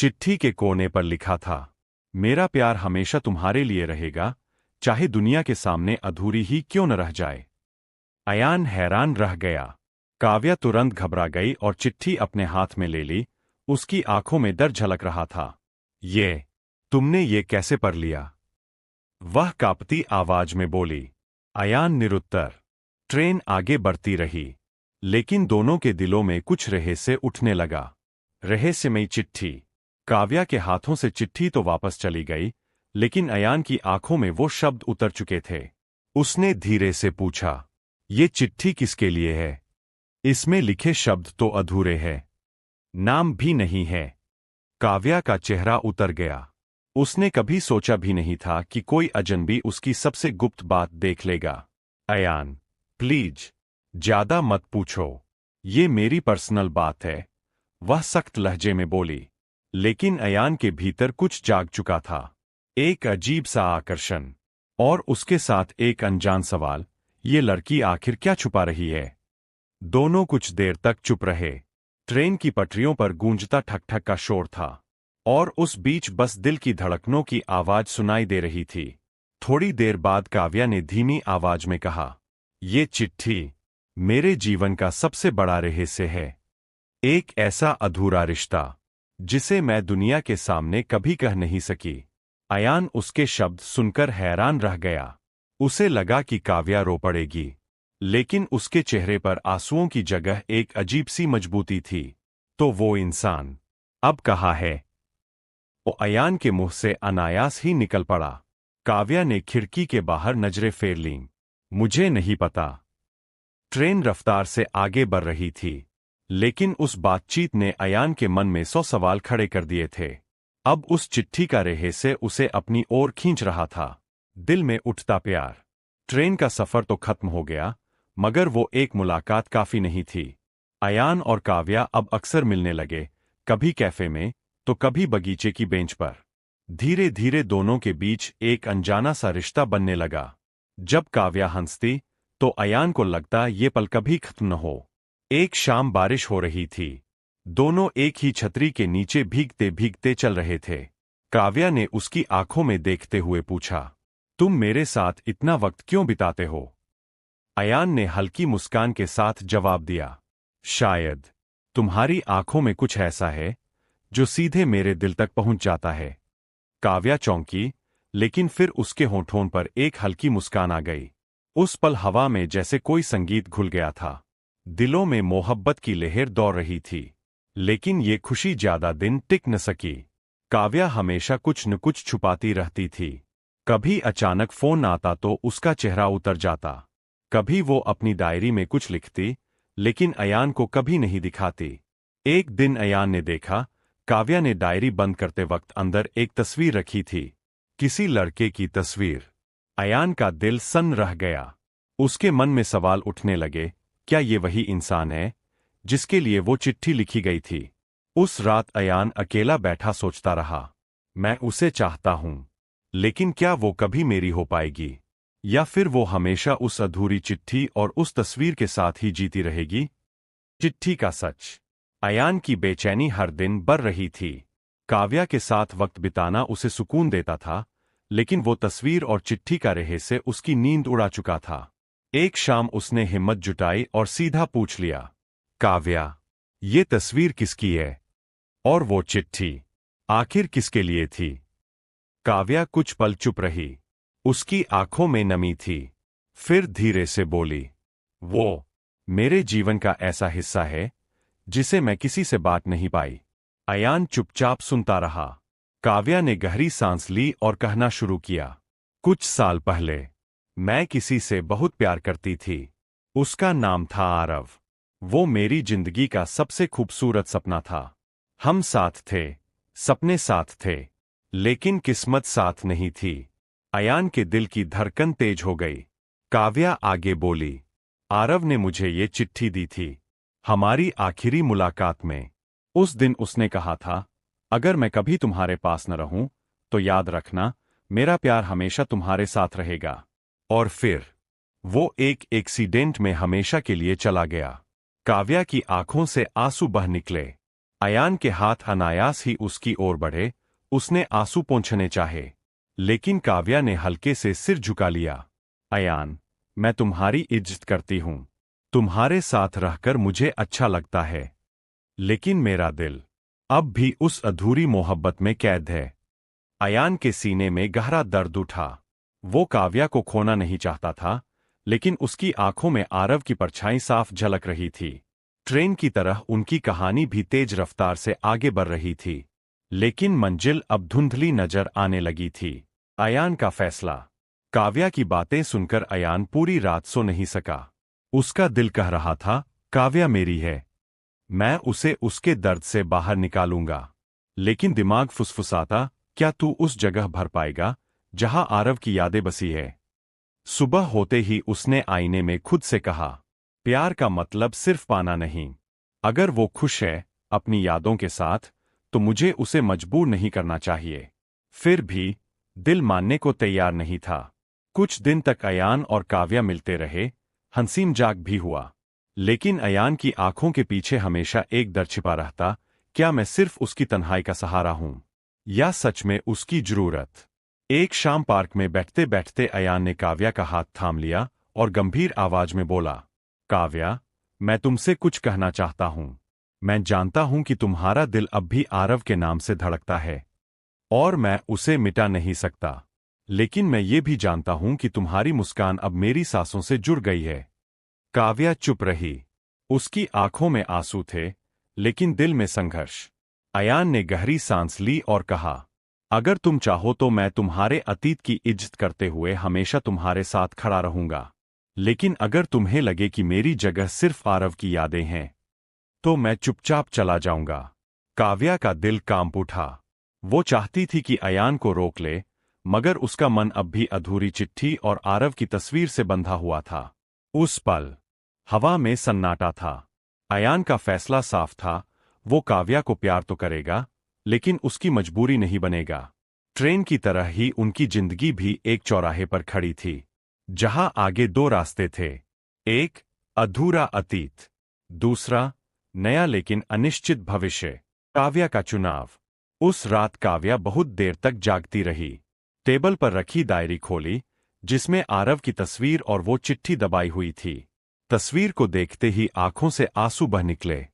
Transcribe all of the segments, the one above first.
चिट्ठी के कोने पर लिखा था, मेरा प्यार हमेशा तुम्हारे लिए रहेगा, चाहे दुनिया के सामने अधूरी ही क्यों न रह जाए। अयान हैरान रह गया। काव्या तुरंत घबरा गई और चिट्ठी अपने हाथ में ले ली। उसकी आंखों में डर झलक रहा था। तुमने ये कैसे पढ़ लिया? वह कांपती आवाज में बोली। अयान निरुत्तर। ट्रेन आगे बढ़ती रही, लेकिन दोनों के दिलों में कुछ रहस्य उठने लगा। रहस्यमयी चिट्ठी। काव्या के हाथों से चिट्ठी तो वापस चली गई, लेकिन अयान की आंखों में वो शब्द उतर चुके थे। उसने धीरे से पूछा, ये चिट्ठी किसके लिए है? इसमें लिखे शब्द तो अधूरे हैं। नाम भी नहीं है। काव्या का चेहरा उतर गया। उसने कभी सोचा भी नहीं था कि कोई अजनबी उसकी सबसे गुप्त बात देख लेगा। अयान, प्लीज, ज्यादा मत पूछो। ये मेरी पर्सनल बात है, वह सख्त लहजे में बोली। लेकिन अयान के भीतर कुछ जाग चुका था। एक अजीब सा आकर्षण, और उसके साथ एक अनजान सवाल, ये लड़की आखिर क्या छुपा रही है? दोनों कुछ देर तक चुप रहे। ट्रेन की पटरियों पर गूंजता ठक ठक का शोर था, और उस बीच बस दिल की धड़कनों की आवाज सुनाई दे रही थी। थोड़ी देर बाद काव्या ने धीमी आवाज में कहा, ये चिट्ठी मेरे जीवन का सबसे बड़ा रहस्य है। एक ऐसा अधूरा रिश्ता जिसे मैं दुनिया के सामने कभी कह नहीं सकी। अयान उसके शब्द सुनकर हैरान रह गया। उसे लगा कि काव्या रो पड़ेगी, लेकिन उसके चेहरे पर आंसुओं की जगह एक अजीब सी मजबूती थी। तो वो इंसान अब कहाँ है? वो अयान के मुंह से अनायास ही निकल पड़ा। काव्या ने खिड़की के बाहर नजरें फेर लीं। मुझे नहीं पता। ट्रेन रफ्तार से आगे बढ़ रही थी, लेकिन उस बातचीत ने अयान के मन में 100 सवाल खड़े कर दिए थे। अब उस चिट्ठी का रहस्य उसे अपनी ओर खींच रहा था। दिल में उठता प्यार। ट्रेन का सफर तो खत्म हो गया, मगर वो एक मुलाकात काफी नहीं थी। अयान और काव्या अब अक्सर मिलने लगे, कभी कैफे में तो कभी बगीचे की बेंच पर। धीरे धीरे दोनों के बीच एक अनजाना सा रिश्ता बनने लगा। जब काव्या हंसती तो अयान को लगता ये पल कभी खत्म न हो। एक शाम बारिश हो रही थी। दोनों एक ही छतरी के नीचे भीगते भीगते चल रहे थे। काव्या ने उसकी आंखों में देखते हुए पूछा, तुम मेरे साथ इतना वक्त क्यों बिताते हो? अयान ने हल्की मुस्कान के साथ जवाब दिया, शायद तुम्हारी आंखों में कुछ ऐसा है जो सीधे मेरे दिल तक पहुंच जाता है। काव्या चौंकी, लेकिन फिर उसके होठों पर एक हल्की मुस्कान आ गई। उस पल हवा में जैसे कोई संगीत घुल गया था। दिलों में मोहब्बत की लहर दौड़ रही थी। लेकिन ये खुशी ज्यादा दिन टिक न सकी। काव्या हमेशा कुछ न कुछ छुपाती रहती थी। कभी अचानक फोन आता तो उसका चेहरा उतर जाता। कभी वो अपनी डायरी में कुछ लिखती, लेकिन अयान को कभी नहीं दिखाती। एक दिन अयान ने देखा, काव्या ने डायरी बंद करते वक्त अंदर एक तस्वीर रखी थी। किसी लड़के की तस्वीर। अयान का दिल सन्न रह गया। उसके मन में सवाल उठने लगे, क्या ये वही इंसान है जिसके लिए वो चिट्ठी लिखी गई थी? उस रात अयान अकेला बैठा सोचता रहा, मैं उसे चाहता हूं, लेकिन क्या वो कभी मेरी हो पाएगी? या फिर वो हमेशा उस अधूरी चिट्ठी और उस तस्वीर के साथ ही जीती रहेगी? चिट्ठी का सच। अयान की बेचैनी हर दिन बढ़ रही थी। काव्या के साथ वक्त बिताना उसे सुकून देता था, लेकिन वो तस्वीर और चिट्ठी का रहस्य उसकी नींद उड़ा चुका था। एक शाम उसने हिम्मत जुटाई और सीधा पूछ लिया, काव्या, ये तस्वीर किसकी है? और वो चिट्ठी आखिर किसके लिए थी? काव्या कुछ पल चुप रही। उसकी आंखों में नमी थी। फिर धीरे से बोली, वो मेरे जीवन का ऐसा हिस्सा है जिसे मैं किसी से बांट नहीं पाई। अयान चुपचाप सुनता रहा। काव्या ने गहरी सांस ली और कहना शुरू किया, कुछ साल पहले मैं किसी से बहुत प्यार करती थी। उसका नाम था आरव। वो मेरी जिंदगी का सबसे खूबसूरत सपना था। हम साथ थे, सपने साथ थे, लेकिन किस्मत साथ नहीं थी। अयान के दिल की धड़कन तेज हो गई। काव्या आगे बोली, आरव ने मुझे ये चिट्ठी दी थी हमारी आखिरी मुलाकात में। उस दिन उसने कहा था, अगर मैं कभी तुम्हारे पास न रहूं तो याद रखना, मेरा प्यार हमेशा तुम्हारे साथ रहेगा। और फिर वो एक एक्सीडेंट में हमेशा के लिए चला गया। काव्या की आंखों से आंसू बह निकले। अयान के हाथ अनायास ही उसकी ओर बढ़े, उसने आंसू पोंछने चाहे, लेकिन काव्या ने हल्के से सिर झुका लिया। अयान, मैं तुम्हारी इज्जत करती हूं। तुम्हारे साथ रहकर मुझे अच्छा लगता है, लेकिन मेरा दिल अब भी उस अधूरी मोहब्बत में कैद है। अयान के सीने में गहरा दर्द उठा। वो काव्या को खोना नहीं चाहता था, लेकिन उसकी आंखों में आरव की परछाई साफ झलक रही थी। ट्रेन की तरह उनकी कहानी भी तेज रफ्तार से आगे बढ़ रही थी, लेकिन मंजिल अब धुंधली नजर आने लगी थी। अयान का फैसला। काव्या की बातें सुनकर अयान पूरी रात सो नहीं सका। उसका दिल कह रहा था, काव्या मेरी है, मैं उसे उसके दर्द से बाहर निकालूंगा। लेकिन दिमाग फुसफुसाता, क्या तू उस जगह भर पाएगा जहां आरव की यादें बसी है? सुबह होते ही उसने आईने में खुद से कहा, प्यार का मतलब सिर्फ पाना नहीं। अगर वो खुश है अपनी यादों के साथ, तो मुझे उसे मजबूर नहीं करना चाहिए। फिर भी दिल मानने को तैयार नहीं था। कुछ दिन तक अयान और काव्या मिलते रहे, हंसी मजाक भी हुआ। लेकिन अयान की आंखों के पीछे हमेशा एक डर छिपा रहता, क्या मैं सिर्फ उसकी तन्हाई का सहारा हूं, या सच में उसकी जरूरत? एक शाम पार्क में बैठते बैठते अयान ने काव्या का हाथ थाम लिया और गंभीर आवाज में बोला, काव्या, मैं तुमसे कुछ कहना चाहता हूं। मैं जानता हूं कि तुम्हारा दिल अब भी आरव के नाम से धड़कता है, और मैं उसे मिटा नहीं सकता। लेकिन मैं ये भी जानता हूं कि तुम्हारी मुस्कान अब मेरी सांसों से जुड़ गई है। काव्या चुप रही। उसकी आंखों में आंसू थे, लेकिन दिल में संघर्ष। अयान ने गहरी सांस ली और कहा, अगर तुम चाहो तो मैं तुम्हारे अतीत की इज्जत करते हुए हमेशा तुम्हारे साथ खड़ा रहूंगा। लेकिन अगर तुम्हें लगे कि मेरी जगह सिर्फ आरव की यादें हैं, तो मैं चुपचाप चला जाऊंगा। काव्या का दिल कांप उठा। वो चाहती थी कि अयान को रोक ले, मगर उसका मन अब भी अधूरी चिट्ठी और आरव की तस्वीर से बंधा हुआ था। उस पल हवा में सन्नाटा था। अयान का फैसला साफ था, वो काव्या को प्यार तो करेगा, लेकिन उसकी मजबूरी नहीं बनेगा। ट्रेन की तरह ही उनकी जिंदगी भी एक चौराहे पर खड़ी थी, जहां आगे दो रास्ते थे। एक, अधूरा अतीत। दूसरा, नया लेकिन अनिश्चित भविष्य। काव्या का चुनाव। उस रात काव्या बहुत देर तक जागती रही। टेबल पर रखी डायरी खोली, जिसमें आरव की तस्वीर और वो चिट्ठी दबाई हुई थी। तस्वीर को देखते ही आंखों से आंसू बह निकले,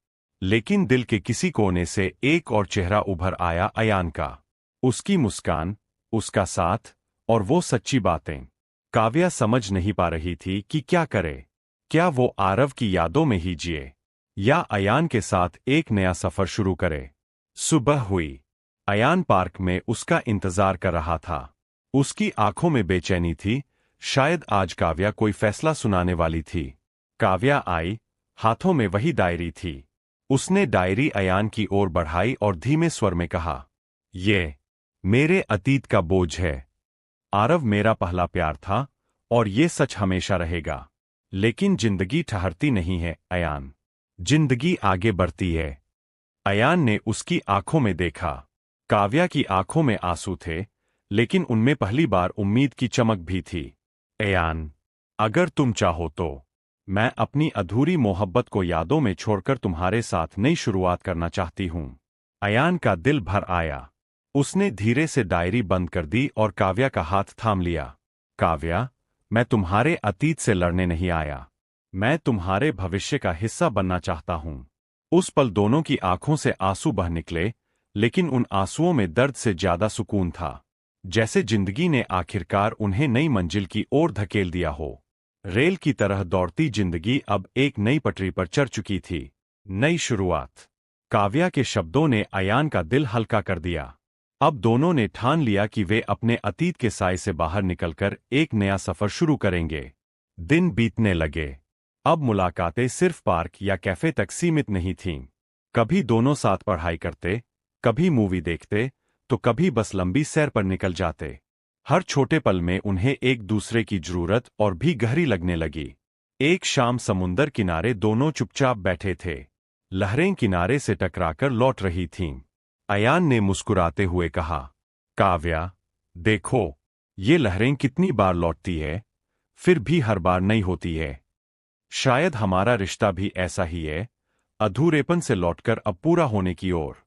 लेकिन दिल के किसी कोने से एक और चेहरा उभर आया, अयान का। उसकी मुस्कान, उसका साथ, और वो सच्ची बातें। काव्या समझ नहीं पा रही थी कि क्या करे। क्या वो आरव की यादों में ही जिए, या अयान के साथ एक नया सफर शुरू करे? सुबह हुई। अयान पार्क में उसका इंतजार कर रहा था। उसकी आंखों में बेचैनी थी, शायद आज काव्या कोई फैसला सुनाने वाली थी। काव्या आई, हाथों में वही डायरी थी। उसने डायरी अयान की ओर बढ़ाई और धीमे स्वर में कहा, ये मेरे अतीत का बोझ है। आरव मेरा पहला प्यार था, और ये सच हमेशा रहेगा। लेकिन जिंदगी ठहरती नहीं है अयान, जिंदगी आगे बढ़ती है। अयान ने उसकी आंखों में देखा। काव्या की आंखों में आंसू थे, लेकिन उनमें पहली बार उम्मीद की चमक भी थी। अयान, अगर तुम चाहो तो मैं अपनी अधूरी मोहब्बत को यादों में छोड़कर तुम्हारे साथ नई शुरुआत करना चाहती हूं। अयान का दिल भर आया। उसने धीरे से डायरी बंद कर दी और काव्या का हाथ थाम लिया। काव्या, मैं तुम्हारे अतीत से लड़ने नहीं आया। मैं तुम्हारे भविष्य का हिस्सा बनना चाहता हूं। उस पल दोनों की आंखों से आंसू बह निकले, लेकिन उन आंसुओं में दर्द से ज्यादा सुकून था। जैसे जिंदगी ने आखिरकार उन्हें नई मंजिल की ओर धकेल दिया हो। रेल की तरह दौड़ती जिंदगी अब एक नई पटरी पर चढ़ चुकी थी। नई शुरुआत। काव्या के शब्दों ने अयान का दिल हल्का कर दिया। अब दोनों ने ठान लिया कि वे अपने अतीत के साए से बाहर निकलकर एक नया सफर शुरू करेंगे। दिन बीतने लगे। अब मुलाकातें सिर्फ पार्क या कैफे तक सीमित नहीं थीं। कभी दोनों साथ पढ़ाई करते, कभी मूवी देखते, तो कभी बस लंबी सैर पर निकल जाते। हर छोटे पल में उन्हें एक दूसरे की जरूरत और भी गहरी लगने लगी। एक शाम समुंदर किनारे दोनों चुपचाप बैठे थे। लहरें किनारे से टकराकर लौट रही थीं। अयान ने मुस्कुराते हुए कहा, काव्या, देखो, ये लहरें कितनी बार लौटती है, फिर भी हर बार नई होती है। शायद हमारा रिश्ता भी ऐसा ही है, अधूरेपन से लौटकर अब पूरा होने की ओर।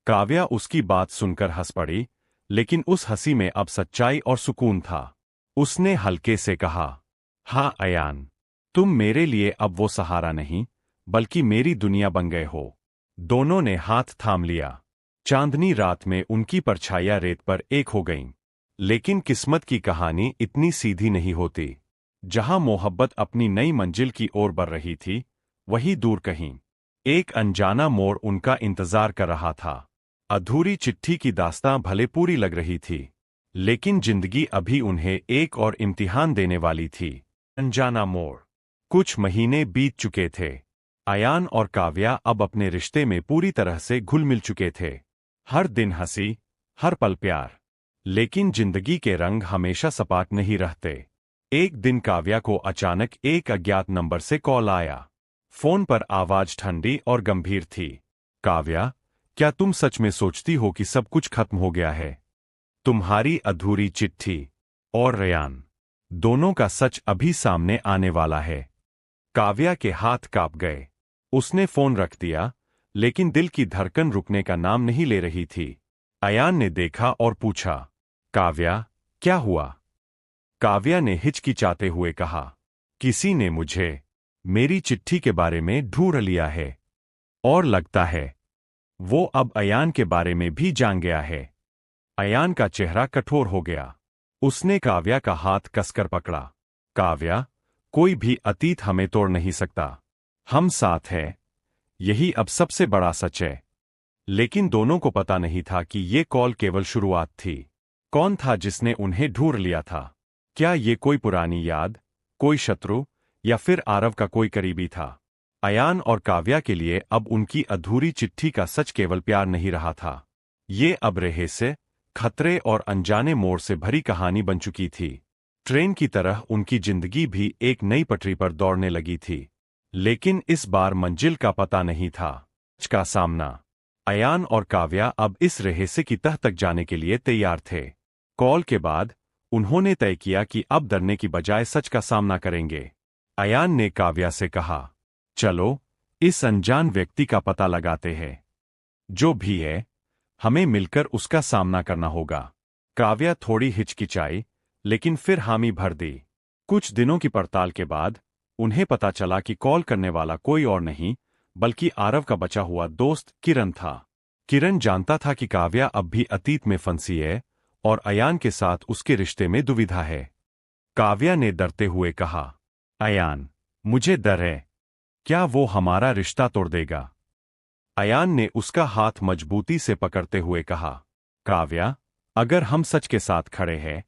काव्या उसकी बात सुनकर हंस पड़ी, लेकिन उस हंसी में अब सच्चाई और सुकून था। उसने हल्के से कहा, हाँ अयान, तुम मेरे लिए अब वो सहारा नहीं, बल्कि मेरी दुनिया बन गए हो। दोनों ने हाथ थाम लिया। चांदनी रात में उनकी परछाइयां रेत पर एक हो गईं। लेकिन किस्मत की कहानी इतनी सीधी नहीं होती। जहां मोहब्बत अपनी नई मंजिल की ओर बढ़ रही थी, वहीं दूर कहीं एक अनजाना मोड़ उनका इंतजार कर रहा था। अधूरी चिट्ठी की दास्तां भले पूरी लग रही थी, लेकिन जिंदगी अभी उन्हें एक और इम्तिहान देने वाली थी। अनजाना मोड़। कुछ महीने बीत चुके थे। अयान और काव्या अब अपने रिश्ते में पूरी तरह से घुल मिल चुके थे। हर दिन हंसी, हर पल प्यार। लेकिन जिंदगी के रंग हमेशा सपाट नहीं रहते। एक दिन काव्या को अचानक एक अज्ञात नंबर से कॉल आया। फोन पर आवाज ठंडी और गंभीर थी। काव्या, क्या तुम सच में सोचती हो कि सब कुछ खत्म हो गया है? तुम्हारी अधूरी चिट्ठी और रेयान, दोनों का सच अभी सामने आने वाला है। काव्या के हाथ कांप गए। उसने फोन रख दिया, लेकिन दिल की धड़कन रुकने का नाम नहीं ले रही थी। अयान ने देखा और पूछा, काव्या, क्या हुआ? काव्या ने हिचकिचाते हुए कहा, किसी ने मुझे मेरी चिट्ठी के बारे में ढूंढ लिया है, और लगता है वो अब अयान के बारे में भी जान गया है। अयान का चेहरा कठोर हो गया। उसने काव्या का हाथ कसकर पकड़ा। काव्या, कोई भी अतीत हमें तोड़ नहीं सकता। हम साथ हैं, यही अब सबसे बड़ा सच है। लेकिन दोनों को पता नहीं था कि ये कॉल केवल शुरुआत थी। कौन था जिसने उन्हें ढूंढ लिया था? क्या ये कोई पुरानी याद, कोई शत्रु, या फिर आरव का कोई करीबी था? अयान और काव्या के लिए अब उनकी अधूरी चिट्ठी का सच केवल प्यार नहीं रहा था। ये अब रहस्य, खतरे और अनजाने मोड़ से भरी कहानी बन चुकी थी। ट्रेन की तरह उनकी जिंदगी भी एक नई पटरी पर दौड़ने लगी थी। लेकिन इस बार मंजिल का पता नहीं था, सच का सामना। अयान और काव्या अब इस रहस्य की तह तक जाने के लिए तैयार थे। कॉल के बाद उन्होंने तय किया कि अब डरने की बजाय सच का सामना करेंगे। अयान ने काव्या से कहा, चलो, इस अनजान व्यक्ति का पता लगाते हैं। जो भी है, हमें मिलकर उसका सामना करना होगा। काव्या थोड़ी हिचकिचाई, लेकिन फिर हामी भर दी। कुछ दिनों की पड़ताल के बाद उन्हें पता चला कि कॉल करने वाला कोई और नहीं, बल्कि आरव का बचा हुआ दोस्त किरण था। किरण जानता था कि काव्या अब भी अतीत में फंसी है और अयान के साथ उसके रिश्ते में दुविधा है। काव्या ने डरते हुए कहा, अयान, मुझे डर है। क्या वो हमारा रिश्ता तोड़ देगा? अयान ने उसका हाथ मजबूती से पकड़ते हुए कहा, काव्या, अगर हम सच के साथ खड़े हैं,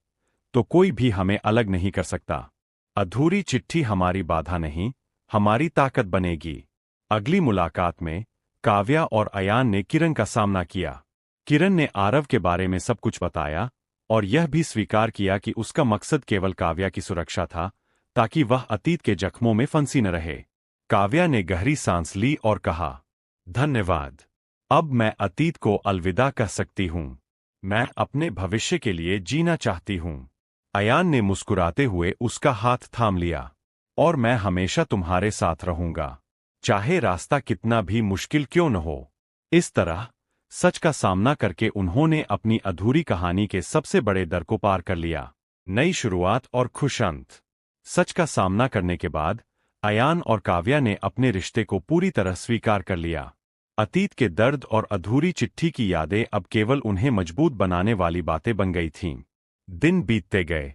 तो कोई भी हमें अलग नहीं कर सकता। अधूरी चिट्ठी हमारी बाधा नहीं, हमारी ताकत बनेगी। अगली मुलाकात में काव्या और अयान ने किरण का सामना किया। किरण ने आरव के बारे में सब कुछ बताया और यह भी स्वीकार किया कि उसका मकसद केवल काव्या की सुरक्षा था, ताकि वह अतीत के जख्मों में फंसी न रहे। काव्या ने गहरी सांस ली और कहा, धन्यवाद। अब मैं अतीत को अलविदा कह सकती हूं। मैं अपने भविष्य के लिए जीना चाहती हूं। अयान ने मुस्कुराते हुए उसका हाथ थाम लिया। और मैं हमेशा तुम्हारे साथ रहूंगा, चाहे रास्ता कितना भी मुश्किल क्यों न हो। इस तरह सच का सामना करके उन्होंने अपनी अधूरी कहानी के सबसे बड़े डर को पार कर लिया। नई शुरुआत और खुश अंत। सच का सामना करने के बाद अयान और काव्या ने अपने रिश्ते को पूरी तरह स्वीकार कर लिया। अतीत के दर्द और अधूरी चिट्ठी की यादें अब केवल उन्हें मजबूत बनाने वाली बातें बन गई थीं। दिन बीतते गए।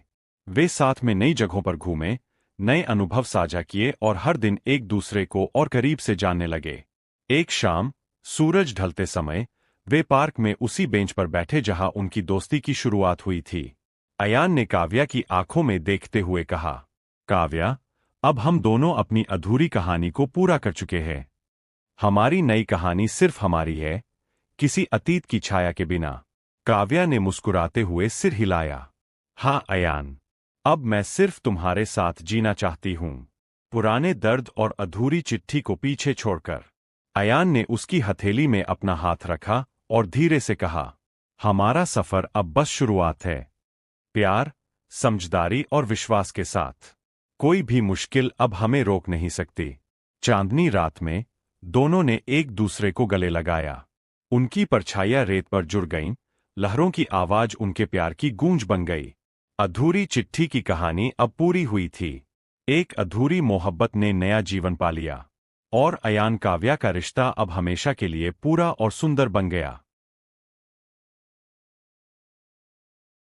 वे साथ में नई जगहों पर घूमे, नए अनुभव साझा किए और हर दिन एक दूसरे को और करीब से जानने लगे। एक शाम, सूरज ढलते समय, वे पार्क में उसी बेंच पर बैठे जहां उनकी दोस्ती की शुरुआत हुई थी। अयान ने काव्या की आंखों में देखते हुए कहा, काव्या, अब हम दोनों अपनी अधूरी कहानी को पूरा कर चुके हैं। हमारी नई कहानी सिर्फ हमारी है, किसी अतीत की छाया के बिना। काव्या ने मुस्कुराते हुए सिर हिलाया। हाँ अयान, अब मैं सिर्फ तुम्हारे साथ जीना चाहती हूं, पुराने दर्द और अधूरी चिट्ठी को पीछे छोड़कर। अयान ने उसकी हथेली में अपना हाथ रखा और धीरे से कहा, हमारा सफर अब बस शुरुआत है। प्यार, समझदारी और विश्वास के साथ कोई भी मुश्किल अब हमें रोक नहीं सकती। चांदनी रात में दोनों ने एक दूसरे को गले लगाया। उनकी परछाइयां रेत पर जुड़ गईं, लहरों की आवाज उनके प्यार की गूंज बन गई। अधूरी चिट्ठी की कहानी अब पूरी हुई थी। एक अधूरी मोहब्बत ने नया जीवन पा लिया और अयान काव्या का रिश्ता अब हमेशा के लिए पूरा और सुंदर बन गया।